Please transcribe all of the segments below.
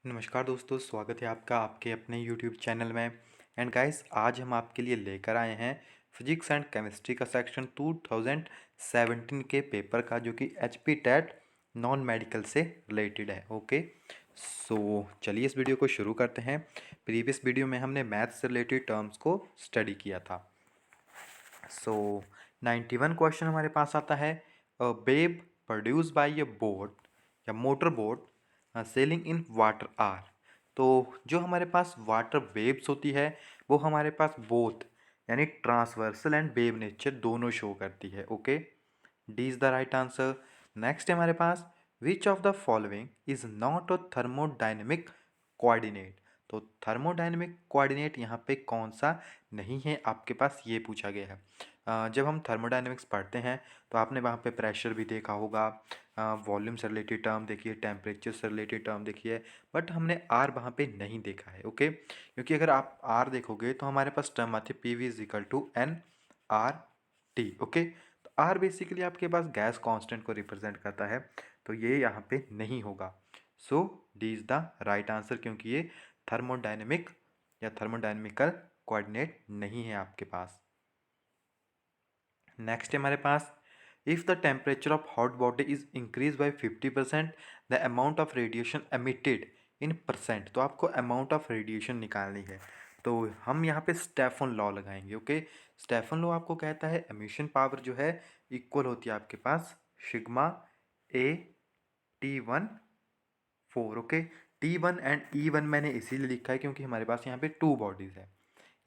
नमस्कार दोस्तों, स्वागत है आपका आपके अपने यूट्यूब चैनल में। एंड गाइस, आज हम आपके लिए लेकर आए हैं फिजिक्स एंड केमिस्ट्री का सेक्शन 2017 के पेपर का, जो कि एचपी टेट नॉन मेडिकल से रिलेटेड है। ओके, सो चलिए इस वीडियो को शुरू करते हैं। प्रीवियस वीडियो में हमने मैथ्स से रिलेटेड टर्म्स को स्टडी किया था। सो 91 क्वेश्चन हमारे पास आता है। Wave produce by a boat या motor boat sailing in water are. तो जो हमारे पास वाटर वेव्स होती है वो हमारे पास बोथ यानी ट्रांसवर्सल एंड वेव नेचर दोनों शो करती है। Okay, D is the right answer. Next है हमारे पास, which of the following is not a thermodynamic coordinate. तो थर्मोडाइनमिक कोऑर्डिनेट यहाँ पे कौन सा नहीं है आपके पास, ये पूछा गया है। जब हम थर्मोडाइनमिक्स पढ़ते हैं तो आपने वहाँ पे प्रेशर भी देखा होगा, वॉल्यूम से रिलेटेड टर्म देखिए, टेम्परेचर से रिलेटेड टर्म देखिए, बट हमने आर वहाँ पे नहीं देखा है। ओके, क्योंकि अगर आप आर देखोगे तो हमारे पास टर्म आती है P V is equal to n R T. Okay, तो आर बेसिकली आपके पास गैस कांस्टेंट को रिप्रेजेंट करता है, तो ये यहाँ पे नहीं होगा। So D is the right answer, क्योंकि ये थर्मोडाइनमिक या थर्मोडाइनमिकल कोऑर्डिनेट नहीं है आपके पास। नेक्स्ट है हमारे पास, if the temperature of hot body is increase by 50% the amount of radiation emitted in percent. तो आपको अमाउंट ऑफ रेडिएशन निकालनी है, तो हम यहाँ पे स्टेफन लॉ लगाएंगे। ओके, स्टेफन लॉ आपको कहता है एमिशन पावर जो है इक्वल होती है आपके पास sigma A T1 4। Okay, T1 and E1 मैंने इसीलिए लिखा है क्योंकि हमारे पास यहाँ पे टू बॉडीज़ है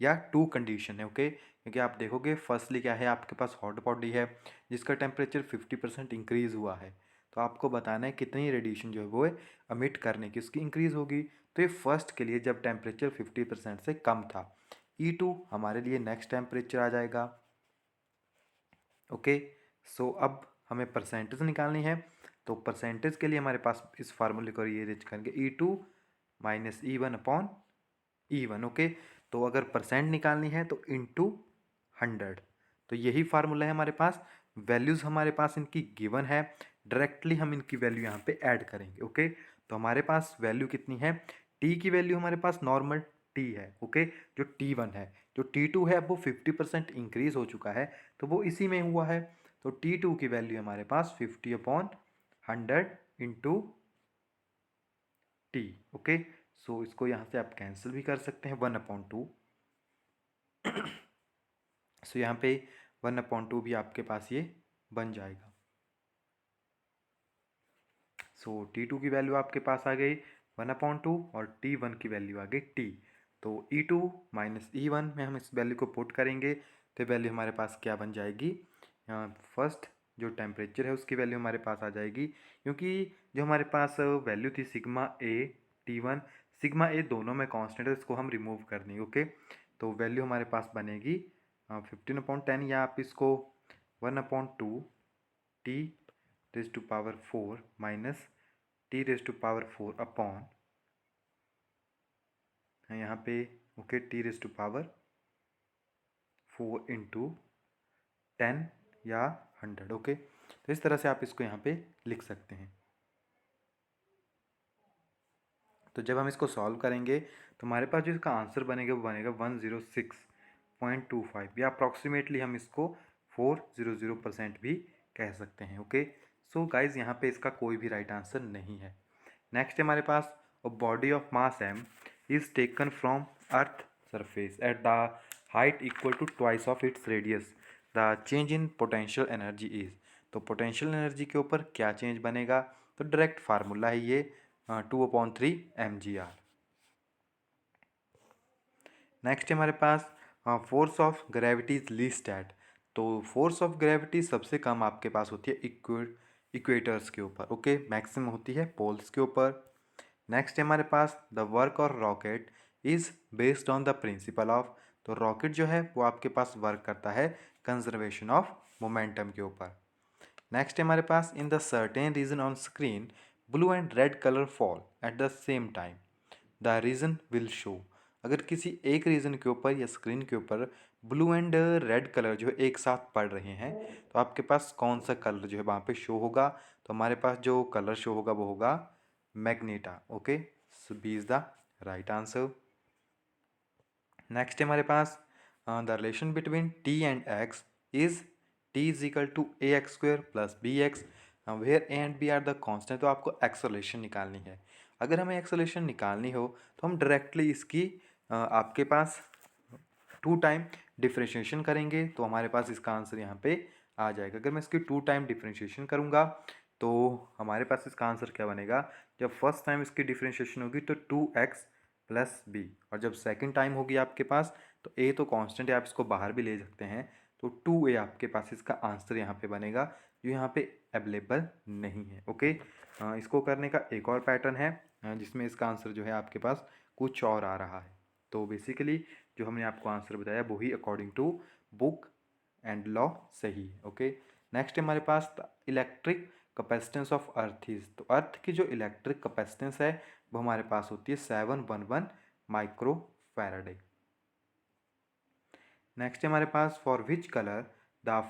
या टू कंडीशन है। ओके, क्योंकि आप देखोगे फर्स्टली क्या है, आपके पास हॉट बॉडी है जिसका टेम्परेचर 50% इंक्रीज़ हुआ है, तो आपको बताना है कितनी रेडिएशन जो है वो अमिट करने की उसकी इंक्रीज़ होगी। तो ये फर्स्ट के लिए जब टेम्परेचर 50% से कम था। E2 हमारे लिए नेक्स्ट टेम्परेचर आ जाएगा। ओके, सो अब हमें परसेंटेज निकालनी है, तो परसेंटेज के लिए हमारे पास इस फार्मूले को रीअरेंज करेंगे E2 minus E1 upon E1। Okay, तो अगर परसेंट निकालनी है तो इंटू 100, तो यही फार्मूला है हमारे पास। वैल्यूज़ हमारे पास इनकी गिवन है, डायरेक्टली हम इनकी वैल्यू यहाँ पे ऐड करेंगे। ओके, तो हमारे पास वैल्यू कितनी है, टी की वैल्यू हमारे पास नॉर्मल टी है। ओके, जो T1 है, जो T2 है वो 50% इंक्रीज हो चुका है, तो वो इसी में हुआ है। तो T2 की वैल्यू हमारे पास 50/100 इंटू टी। ओके, सो इसको यहाँ से आप कैंसिल भी कर सकते हैं 1/2। सो यहाँ पे 1/2 भी आपके पास ये बन जाएगा। सो T2 की वैल्यू आपके पास आ गई 1/2 और T1 की वैल्यू आ गई T। तो E2 माइनस E1 में हम इस वैल्यू को पुट करेंगे तो वैल्यू हमारे पास क्या बन जाएगी, फर्स्ट जो टेम्परेचर है उसकी वैल्यू हमारे पास आ जाएगी, क्योंकि जो हमारे पास वैल्यू थी सिग्मा ए T1 सिग्मा ए दोनों में कांस्टेंट है, इसको हम रिमूव कर देंगे। ओके, तो वैल्यू हमारे पास बनेगी 15/10, या आप इसको 1/2 T raise to power 4 minus T raise to power 4 upon यहाँ पे okay T raise to power 4 into 10 या 100। ओके, तो इस तरह से आप इसको यहाँ पे लिख सकते हैं। तो जब हम इसको सॉल्व करेंगे तो हमारे पास जो इसका आंसर बनेगा वो बनेगा 106.25, या अप्रॉक्सीमेटली हम इसको 400% भी कह सकते हैं। ओके, सो गाइज यहाँ पे इसका कोई भी राइट आंसर नहीं है। नेक्स्ट है हमारे पास, a body of mass m is taken from earth surface at the height equal to twice of its radius, the change in potential energy is. तो पोटेंशियल एनर्जी के ऊपर क्या चेंज बनेगा, तो डायरेक्ट फार्मूला है ये 2/3 mgr। नेक्स्ट है हमारे पास, force of gravity is least at. तो फोर्स ऑफ ग्रेविटी सबसे कम आपके पास होती है इक्वेटर्स के ऊपर। ओके, मैक्सिमम होती है पोल्स के ऊपर। नेक्स्ट है हमारे पास, द वर्क और rocket is based on the principle of. तो रॉकेट जो है वो आपके पास वर्क करता है कंजर्वेशन ऑफ मोमेंटम के ऊपर। नेक्स्ट है हमारे पास, in the certain region on screen blue and red colour fall at the same time, the region will show. अगर किसी एक रीजन के ऊपर या स्क्रीन के ऊपर ब्लू एंड रेड कलर जो है एक साथ पड़ रहे हैं, तो आपके पास कौन सा कलर जो है वहाँ पे शो होगा, तो हमारे पास जो कलर शो होगा वो होगा magenta. Okay, so B is the right answer. Next है हमारे पास the relation between t and x is t is equal to a x square plus b x where a and b are the constant. तो आपको acceleration निकालनी है। अगर हमें acceleration निकालनी हो तो हम डायरेक्टली इसकी आपके पास 2 टाइम डिफ्रेंशिएशन करेंगे तो हमारे पास इसका आंसर यहाँ पे आ जाएगा। अगर मैं इसकी 2 टाइम डिफ्रेंशिएशन करूँगा तो हमारे पास इसका आंसर क्या बनेगा, जब फर्स्ट टाइम इसकी डिफ्रेंशिएशन होगी तो 2x प्लस बी, और जब सेकंड टाइम होगी आपके पास तो a तो कांस्टेंट है, आप इसको बाहर भी ले सकते हैं, तो 2a आपके पास इसका आंसर यहाँ पे बनेगा, जो यहाँ पे अवेलेबल नहीं है। ओके, इसको करने का एक और पैटर्न है जिसमें इसका आंसर जो है आपके पास कुछ और आ रहा है। तो बेसिकली जो हमने आपको आंसर बताया वही according to book and law सही है। ओके, नेक्स्ट हमारे पास electric capacitance of earth is. तो अर्थ की जो इलेक्ट्रिक कैपेसिटेंस है वो हमारे पास होती है 711 माइक्रो फैराडे। नेक्स्ट हमारे पास for which colour the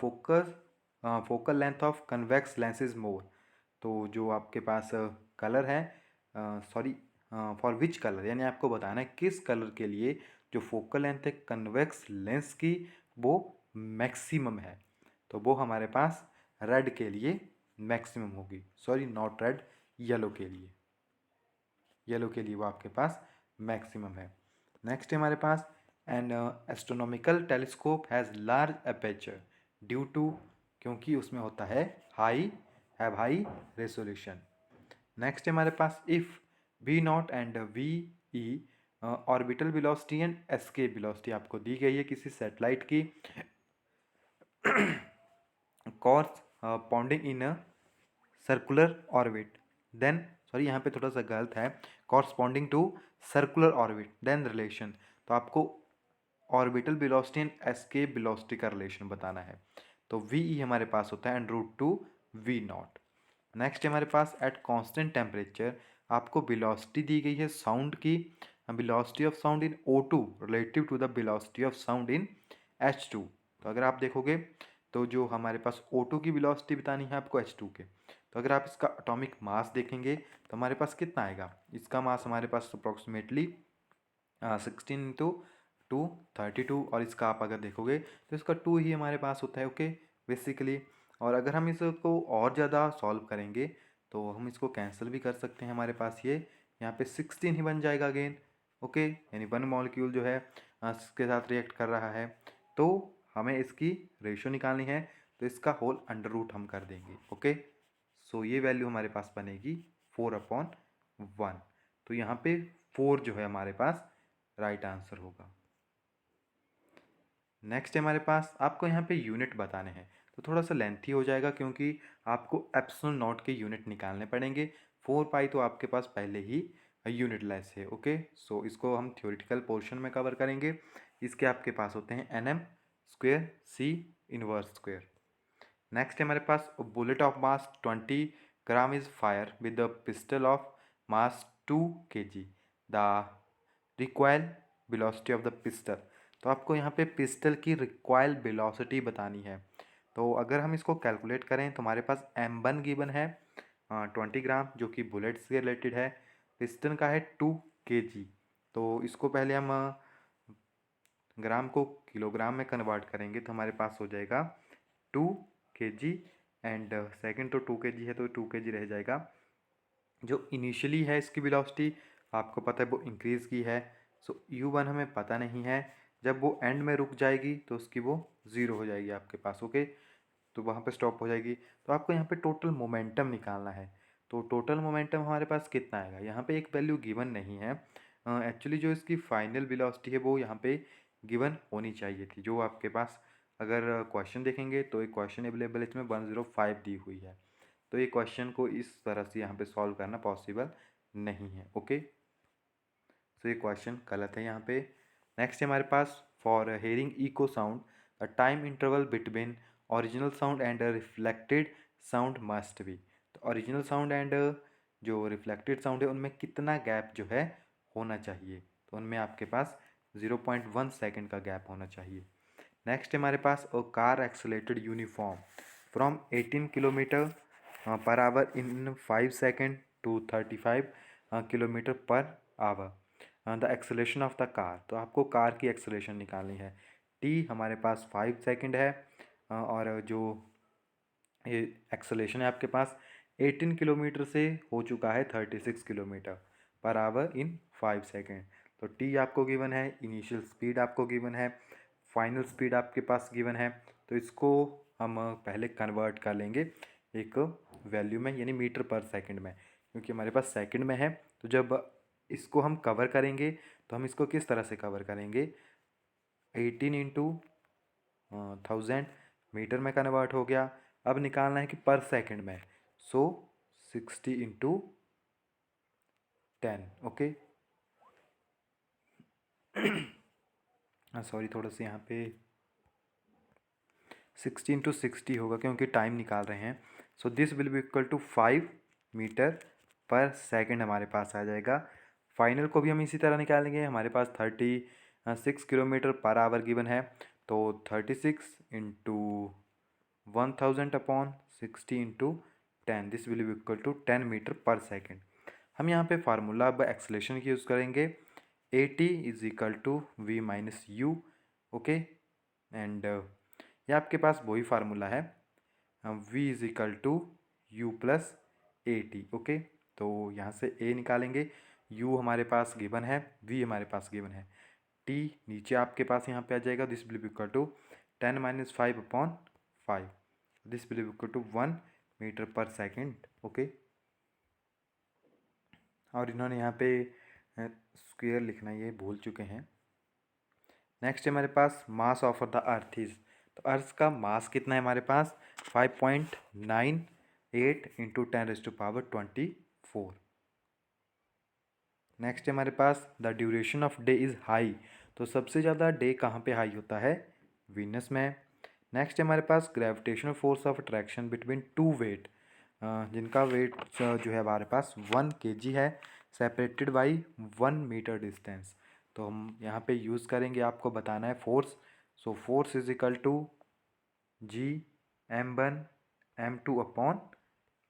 focal length of convex lens is more. तो जो आपके पास कलर है, सॉरी, फॉर विच कलर, यानी आपको बताना है किस कलर के लिए जो फोकल लेंथ है कन्वेक्स लेंस की वो मैक्सिमम है। तो वो हमारे पास रेड के लिए मैक्सिमम होगी, सॉरी नॉट रेड, येलो के लिए, येलो के लिए वो आपके पास मैक्सिमम है। नेक्स्ट है हमारे पास an astronomical telescope has large aperture due to, क्योंकि उसमें होता है हाई रेसोल्यूशन। नेक्स्ट है हमारे पास if we not and we e orbital velocity and escape velocity आपको दी गई है किसी सैटेलाइट की corresponding in a circular orbit, then, sorry यहाँ पे थोड़ा सा गलत है, corresponding to circular orbit then relation. तो आपको orbital velocity and escape velocity का रिलेशन बताना है। तो वी ई हमारे पास होता है and root two V naught. Next हमारे पास एट कांस्टेंट टेम्परेचर आपको वेलोसिटी दी गई है साउंड की, velocity of sound in O2 relative to the velocity of sound in H2। तो अगर आप देखोगे तो जो हमारे पास O2 की वेलोसिटी बतानी है आपको H2 के, तो अगर आप इसका एटॉमिक मास देखेंगे तो हमारे पास कितना आएगा, इसका मास हमारे पास अप्रोक्सीमेटली 16 इंटू 2 32, और इसका आप अगर देखोगे तो इसका 2 ही हमारे पास होता है। ओके, बेसिकली, और अगर हम इसको और ज़्यादा सॉल्व करेंगे तो हम इसको कैंसिल भी कर सकते हैं, हमारे पास ये यहाँ पे 16 ही बन जाएगा अगेन। ओके, यानी वन मॉलिक्यूल जो है इसके साथ रिएक्ट कर रहा है, तो हमें इसकी रेशियो निकालनी है, तो इसका होल अंडर रूट हम कर देंगे। ओके, सो ये वैल्यू हमारे पास बनेगी 4/1। तो यहाँ पे 4 जो है हमारे पास राइट आंसर होगा। नेक्स्ट हमारे पास आपको यहाँ पे यूनिट बताने हैं, तो थोड़ा सा लेंथी हो जाएगा क्योंकि आपको एप्सिलॉन नॉट के यूनिट निकालने पड़ेंगे। 4 पाई तो आपके पास पहले ही यूनिट लेस है। ओके, सो इसको हम थ्योरेटिकल पोर्शन में कवर करेंगे। इसके आपके पास होते हैं NM square C inverse square. Next हमारे पास bullet of mass 20 gram is fire with the pistol of mass 2 kg, the recoil velocity of the pistol. तो आपको यहाँ पे पिस्टल की रिक्वायल वेलोसिटी बतानी है। तो अगर हम इसको कैलकुलेट करें तो हमारे पास M1 गिवन है 20 ग्राम, जो कि बुलेट से रिलेटेड है, पिस्टन का है 2 kg। तो इसको पहले हम ग्राम को किलोग्राम में कन्वर्ट करेंगे तो हमारे पास हो जाएगा 2 kg, एंड सेकंड तो 2 kg है तो 2 kg रह जाएगा। जो इनिशियली है इसकी वेलोसिटी आपको पता है वो इंक्रीज़ की है, सो U1 हमें पता नहीं है, जब वो एंड में रुक जाएगी तो उसकी वो 0 हो जाएगी आपके पास। ओके, तो वहाँ पे स्टॉप हो जाएगी। तो आपको यहाँ पे टोटल मोमेंटम निकालना है। तो टोटल मोमेंटम हमारे पास कितना आएगा, यहाँ पे एक वैल्यू गिवन नहीं है। एक्चुअली जो इसकी फाइनल वेलोसिटी है वो यहाँ पे गिवन होनी चाहिए थी, जो आपके पास अगर क्वेश्चन देखेंगे तो एक क्वेश्चन अवेलेबल है इसमें 105 दी हुई है, तो ये क्वेश्चन को इस तरह से यहाँ पे सॉल्व करना पॉसिबल नहीं है। ओके, तो ये क्वेश्चन गलत है यहाँ पे। नेक्स्ट है हमारे पास for hearing echo sound the time interval between original sound and reflected sound must be. तो ओरिजिनल साउंड एंड जो रिफ्लेक्टेड साउंड है उनमें कितना गैप जो है होना चाहिए, तो उनमें आपके पास 0.1 सेकेंड का गैप होना चाहिए। नेक्स्ट हमारे पास a car accelerated uniform from 18 kilometre पर hour in 5 second to 35 kilometre पर hour. The acceleration of the car, तो आपको कार की एक्सेलेरेशन निकालनी है। टी हमारे पास 5 सेकंड है, और जो ये एक्सेलेरेशन है आपके पास 18 किलोमीटर से हो चुका है 36 किलोमीटर पर आवर इन 5 सेकेंड। तो टी आपको गिवन है, इनिशियल स्पीड आपको गिवन है, फाइनल स्पीड आपके पास गिवन है। तो इसको हम पहले कन्वर्ट कर लेंगे एक वैल्यू में, यानी मीटर पर सेकंड में, क्योंकि हमारे पास सेकंड में है। तो जब इसको हम कवर करेंगे तो हम इसको किस तरह से कवर करेंगे, 18 इंटू 1000 मीटर में कन्वर्ट हो गया। अब निकालना है कि पर सेकंड में, सो 60 इंटू 10। ओके, सॉरी, थोड़ा सा यहाँ पे 60 इंटू 60 होगा क्योंकि टाइम निकाल रहे हैं। So this will be equal to 5 metre पर सेकंड हमारे पास आ जाएगा। फाइनल को भी हम इसी तरह निकालेंगे। हमारे पास 36 किलोमीटर पर आवर गिवन है, तो 36 into 1000 upon 60 into 10, this will be equal to 10 metre पर सेकेंड। हम यहाँ पे फार्मूला अब एक्सलेशन की यूज़ करेंगे। A T is equal to V minus U. Okay, and ये आपके पास वही फार्मूला है, V is equal to U plus A T. Okay, तो यहाँ से ए निकालेंगे, यू हमारे पास गिवन है, वी हमारे पास गिवन है, टी नीचे आपके पास यहाँ पे आ जाएगा। This will be equal to 10 minus 5 upon 5, this will be equal to 1 metre पर सेकेंड। ओके, और इन्होंने यहाँ पे स्क्वायर लिखना ये भूल चुके हैं। नेक्स्ट हमारे पास mass of the earth is, तो अर्थ का मास कितना है हमारे पास, 5.98 इंटू 10⁻²4। नेक्स्ट हमारे पास the duration of day is high, तो सबसे ज़्यादा डे कहाँ पे हाई होता है, वीनस में। नेक्स्ट हमारे पास gravitational force of attraction between two weight, जिनका वेट जो है हमारे पास 1 kg है, सेपरेटेड बाई 1 मीटर डिस्टेंस। तो हम यहाँ पे यूज़ करेंगे, आपको बताना है force. So force is equal to G m1 m2 upon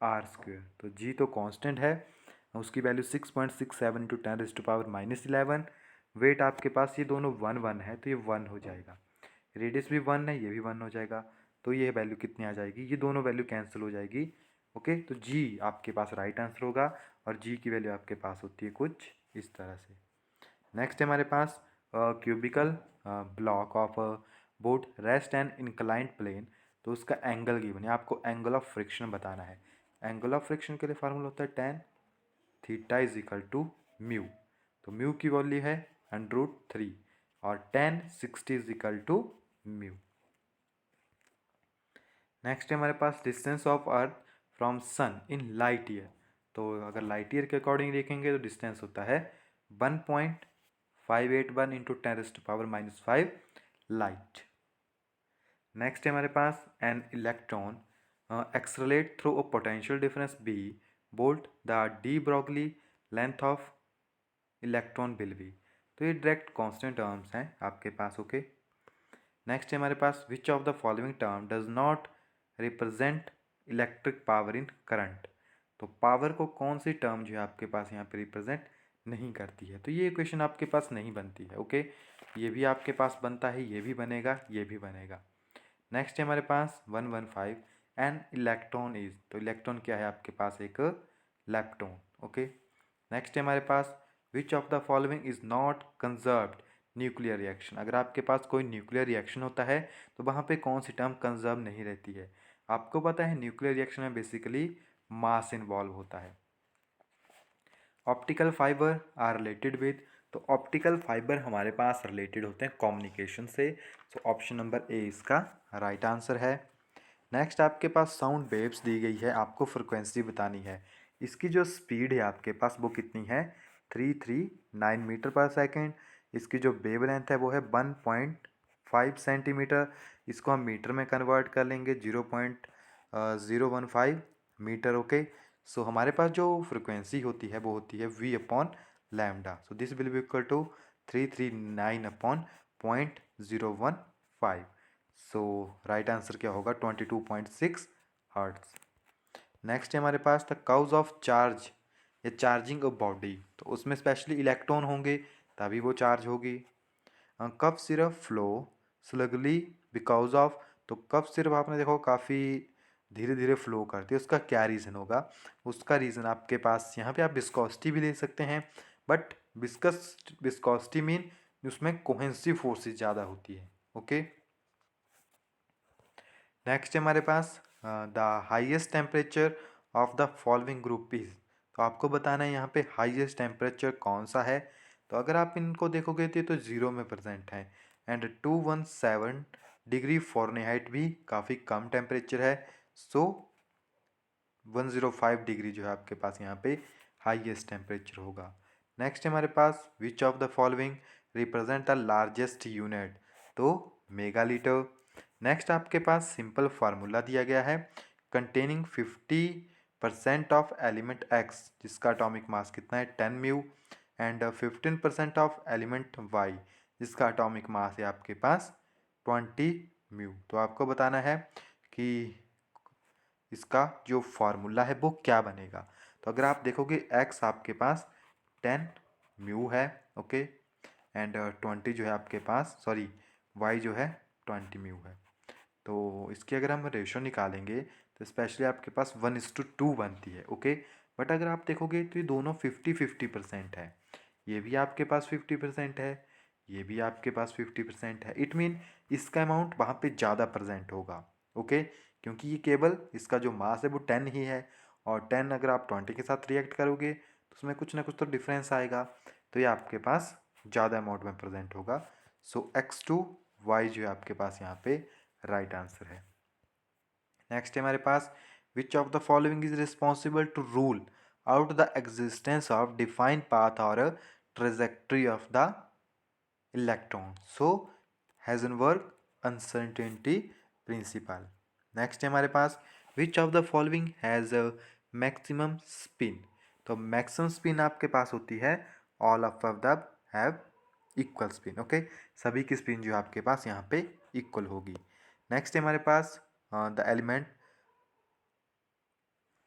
r square. तो जी तो कांस्टेंट है, उसकी वैल्यू 6.67 इंटू 10⁻⁻11। वेट आपके पास ये दोनों 1 1 है, तो ये 1 हो जाएगा। रेडियस भी 1 है, ये भी 1 हो जाएगा। तो ये वैल्यू कितनी आ जाएगी, ये दोनों वैल्यू कैंसिल हो जाएगी। ओके, तो जी आपके पास राइट आंसर होगा, और जी की वैल्यू आपके पास होती है कुछ इस तरह से। नेक्स्ट है हमारे पास cubical block of boat rest and inclined plane, तो उसका एंगल गिवन है, आपको एंगल ऑफ फ्रिक्शन बताना है। एंगल ऑफ फ्रिक्शन के लिए फार्मूला होता है tan theta is equal to mu. तो म्यू की वैल्यू है √3 और tan 60 is equal to mu. Next है हमारे पास distance of earth from sun in light year, तो अगर लाइट ईयर के अकॉर्डिंग देखेंगे तो डिस्टेंस होता है 1.581 इंटू 10⁻⁻5 लाइट। नेक्स्ट है हमारे पास an electron accelerate through a potential difference V volt the de Broglie length of electron will be, तो ये डायरेक्ट कांस्टेंट टर्म्स हैं आपके पास। ओके, नेक्स्ट है हमारे पास which of the following term does not represent electric power in current, तो power को कौन सी टर्म जो है आपके पास यहाँ पे रिप्रेजेंट नहीं करती है, तो ये इक्वेशन आपके पास नहीं बनती है। ओके, ये भी आपके पास बनता है, ये भी बनेगा, ये भी बनेगा। नेक्स्ट है हमारे पास 115 एन इलेक्ट्रॉन इज, तो इलेक्ट्रॉन क्या है आपके पास, एक लेप्टॉन। ओके, नेक्स्ट है हमारे पास which of the following is not conserved nuclear reaction, अगर आपके पास कोई न्यूक्लियर रिएक्शन होता है तो वहाँ पे कौन सी टर्म कंजर्व नहीं रहती है। आपको पता है न्यूक्लियर रिएक्शन में बेसिकली मास इन्वॉल्व होता है। Optical fibre or related with, तो ऑप्टिकल फाइबर हमारे पास रिलेटेड होते हैं कम्युनिकेशन से। सो ऑप्शन नंबर ए इसका राइट आंसर है। नेक्स्ट आपके पास साउंड वेव्स दी गई है, आपको फ्रिक्वेंसी बतानी है। इसकी जो स्पीड है आपके पास वो कितनी है, 339 मीटर पर सेकेंड। इसकी जो वेव लेंथ है वो है 1.5 सेंटीमीटर। इसको हम मीटर में कन्वर्ट कर लेंगे, 0.015 मीटर। ओके, सो हमारे पास जो फ्रिक्वेंसी होती है वो होती है v upon lambda. So this will be equal to 339 upon 0.015। So right answer क्या होगा, 22.6 हर्ट्ज। नेक्स्ट है हमारे पास द काउज ऑफ चार्ज या चार्जिंग अ बॉडी, तो उसमें स्पेशली इलेक्ट्रॉन होंगे तभी वो चार्ज होगी। Cough syrup flow sluggishly because of, तो कफ सिरप आपने देखो काफ़ी धीरे धीरे फ्लो करती है, उसका क्या रीज़न होगा? उसका रीज़न आपके पास यहाँ पे आप विस्कोसिटी भी ले सकते हैं, बट विस्कोसिटी मीन उसमें कोहेंसिव फोर्सेस ज़्यादा होती है। ओके, नेक्स्ट है हमारे पास the highest temperature of the following group is, तो आपको बताना है यहाँ पे हाईएस्ट टेम्परेचर कौन सा है। तो अगर आप इनको देखोगे तो 0 में प्रेजेंट है, एंड 217 डिग्री फ़ारेनहाइट भी काफ़ी कम टेम्परेचर है। सो 105 डिग्री जो है आपके पास यहाँ पे हाईएस्ट टेम्परेचर होगा। नेक्स्ट है हमारे पास which of the following represent the largest unit, तो मेगालीटर। नेक्स्ट आपके पास सिंपल फार्मूला दिया गया है, कंटेनिंग 50% ऑफ एलिमेंट एक्स जिसका एटॉमिक मास कितना है 10 mu, and 15% of element Y जिसका एटॉमिक मास है आपके पास 20 म्यू। तो आपको बताना है कि इसका जो फार्मूला है वो क्या बनेगा। तो अगर आप देखोगे एक्स आपके पास 10 म्यू है, ओके, एंड 20 जो है आपके पास, सॉरी वाई जो है 20 म्यू है। तो इसकी अगर हम रेशो निकालेंगे तो स्पेशली आपके पास 1:2 बनती है। ओके, बट अगर आप देखोगे तो ये दोनों 50-50% है, ये भी आपके पास 50% है, ये भी आपके पास 50% है। इट मीन इसका अमाउंट वहाँ पे ज़्यादा प्रेजेंट होगा। ओके, क्योंकि ये केवल इसका जो मास है वो 10 ही है, और 10 अगर आप 20 के साथ रिएक्ट करोगे तो उसमें कुछ ना कुछ तो डिफरेंस आएगा, तो ये आपके पास ज़्यादा अमाउंट में प्रेजेंट होगा। सो X2Y जो है आपके पास यहाँ पे राइट आंसर है। नेक्स्ट है हमारे पास which of the following is responsible to rule out the existence of defined path और trajectory of the electron, so Heisenberg uncertainty principle. Next है हमारे पास which of the following has maximum spin, तो maximum spin आपके पास होती है all of the have equal spin. Okay, सभी की स्पिन जो है आपके पास यहाँ पे इक्वल होगी। नेक्स्ट है हमारे पास the element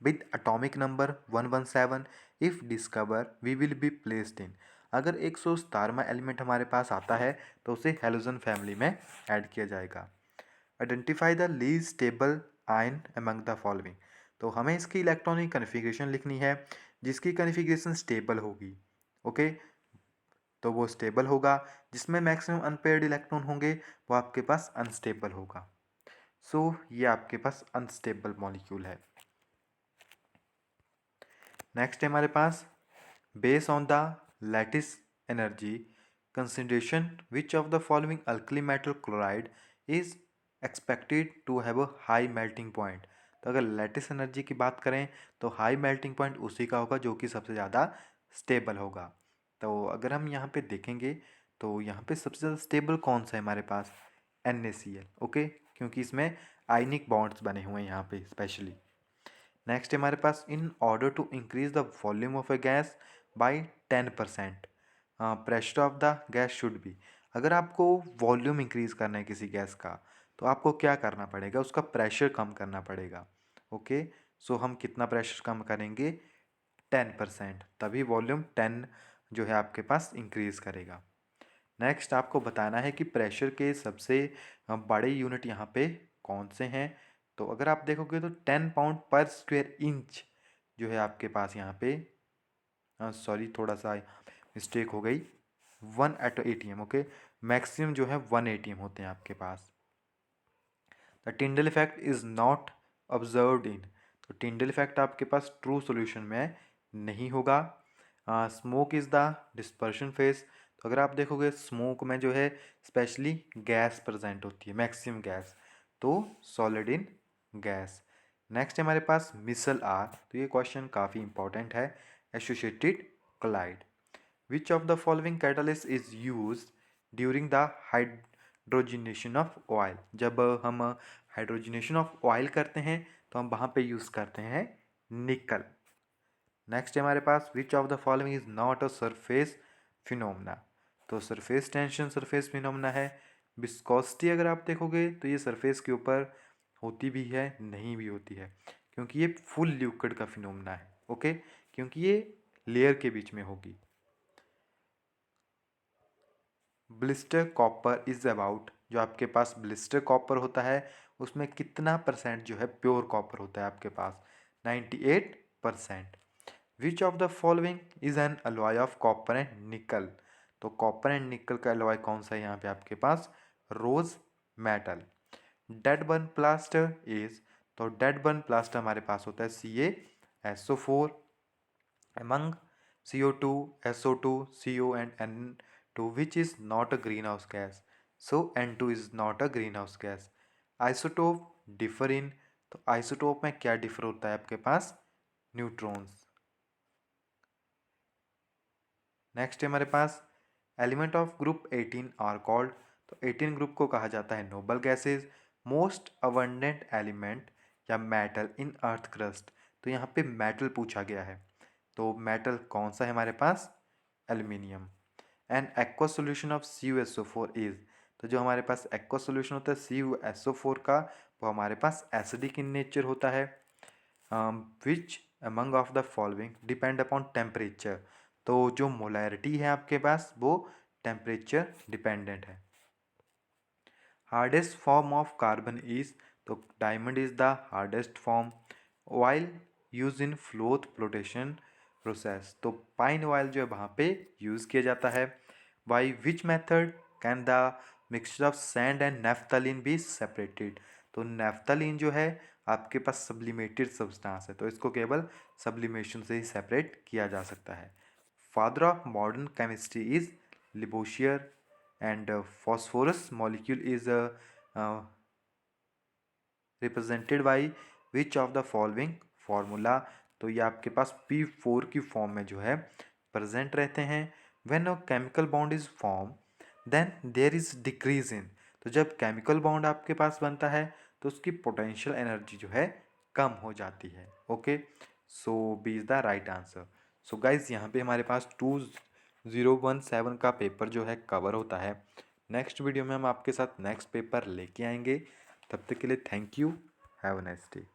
with atomic number 117 if discover we will be placed in, अगर 117वां एलिमेंट हमारे पास आता है तो उसे हेलोजन फैमिली में ऐड किया जाएगा। Identify the least stable ion among the following, तो हमें इसकी इलेक्ट्रॉनिक कन्फिग्रेशन लिखनी है जिसकी कन्फिग्रेशन स्टेबल होगी। ओके, तो वो स्टेबल होगा, जिसमें मैक्सिमम अनपेयर्ड इलेक्ट्रॉन होंगे वो आपके पास अनस्टेबल होगा। सो ये आपके पास अनस्टेबल मॉलिक्यूल है। नेक्स्ट है हमारे पास base on the lattice energy consideration which of the following alkali metal chloride is expected to have a high melting point, तो अगर लैटिस एनर्जी की बात करें तो हाई मेल्टिंग पॉइंट उसी का होगा जो कि सबसे ज़्यादा स्टेबल होगा। तो अगर हम यहाँ पे देखेंगे तो यहाँ पे सबसे ज़्यादा स्टेबल कौन सा है हमारे पास NaCl। ओके, क्योंकि इसमें आयनिक बॉन्ड्स बने हुए हैं यहाँ पे स्पेशली। नेक्स्ट है हमारे पास in order to increase the volume of a gas by 10% pressure of the gas should be, अगर आपको वॉल्यूम इंक्रीज करना है किसी गैस का तो आपको क्या करना पड़ेगा, उसका प्रेशर कम करना पड़ेगा। ओके, सो हम कितना प्रेशर कम करेंगे 10%, तभी वॉल्यूम 10 जो है आपके पास इंक्रीज करेगा। नेक्स्ट आपको बताना है कि प्रेशर के सबसे बड़े यूनिट यहाँ पे कौन से हैं। तो अगर आप देखोगे तो 10 पाउंड पर स्क्वायर इंच जो है आपके पास यहाँ पे, सॉरी थोड़ा सा मिस्टेक हो गई, 1 ATM। ओके, मैक्सिमम जो है 1 ATM होते हैं आपके पास। The Tyndall effect is not observed in, तो टिंडल इफेक्ट आपके पास ट्रू सॉल्यूशन में नहीं होगा। Smoke is the dispersion phase, तो अगर आप देखोगे स्मोक में जो है स्पेशली गैस प्रेजेंट होती है, मैक्सिमम गैस, तो सॉलिड इन गैस। नेक्स्ट है हमारे पास मिसल आर, तो ये क्वेश्चन काफ़ी इंपॉर्टेंट है। Associated Clyde which of the following catalyst is use during the hydrogenation of oil, जब हम हाइड्रोजनेशन ऑफ ऑयल करते हैं तो हम वहाँ पे यूज़ करते हैं निकल। नेक्स्ट है हमारे पास which of the following is not a surface phenomena, तो सरफेस टेंशन सरफेस फिनोमना है। विस्कोसिटी अगर आप देखोगे तो ये सरफेस के ऊपर होती भी है नहीं भी होती है, क्योंकि ये फुल लिक्विड का फिनोमना है। ओके, क्योंकि ये लेयर के बीच में होगी। ब्लिस्टर कॉपर इज अबाउट, जो आपके पास ब्लिस्टर कॉपर होता है उसमें कितना परसेंट जो है प्योर कॉपर होता है आपके पास, 98%। विच of the following is an alloy of copper and निकल, तो कॉपर एंड निकल का अलॉय कौन सा है यहाँ पे आपके पास, rose metal. Dead burn plaster is, तो डेड बर्न प्लास्टर हमारे पास होता है CaSO4 among CO2, SO2, CO and N2 which is not a greenhouse gas, so N2 is not a greenhouse gas। Isotope differ in, तो isotope में क्या differ होता है आपके पास, न्यूट्रॉन्स। नेक्स्ट है हमारे पास element of group 18 are called, तो 18 ग्रुप को कहा जाता है noble gases. Most abundant element या मेटल इन अर्थ क्रस्ट, तो यहाँ पे मेटल पूछा गया है, तो मेटल कौन सा है हमारे पास, aluminium. And aqua solution of CuSO4 is, तो जो हमारे पास एक्वा सोल्यूशन होता है CuSO4 का वो हमारे पास एसिडिक इन नेचर होता है। Which among of the following depend upon temperature, तो जो मोलैरिटी है आपके पास वो टेम्परेचर डिपेंडेंट है। Hardest form of carbon is, तो diamond is the hardest form. Oil use in froth flotation process, तो पाइन ऑयल जो है वहाँ पे यूज़ किया जाता है। By which method can the mixture of sand and naphthalene be separated, तो नेफ्थलीन जो है आपके पास सब्लिमेटेड सब्सटेंस है, तो इसको केवल सब्लिमेशन से ही सेपरेट किया जा सकता है। Father of modern chemistry is Lavoisier and phosphorus molecule is represented by which of the following formula, तो ये आपके पास P4 की फॉर्म में जो है प्रेजेंट रहते हैं। When a chemical bond is form then there is decrease in, तो जब केमिकल बॉन्ड आपके पास बनता है तो उसकी पोटेंशियल एनर्जी जो है कम हो जाती है। Okay, so B is the right answer. So guys यहाँ पे हमारे पास 2017 का पेपर जो है कवर होता है। नेक्स्ट वीडियो में हम आपके साथ नेक्स्ट पेपर लेके आएंगे, तब तक के लिए thank you, have a nice day.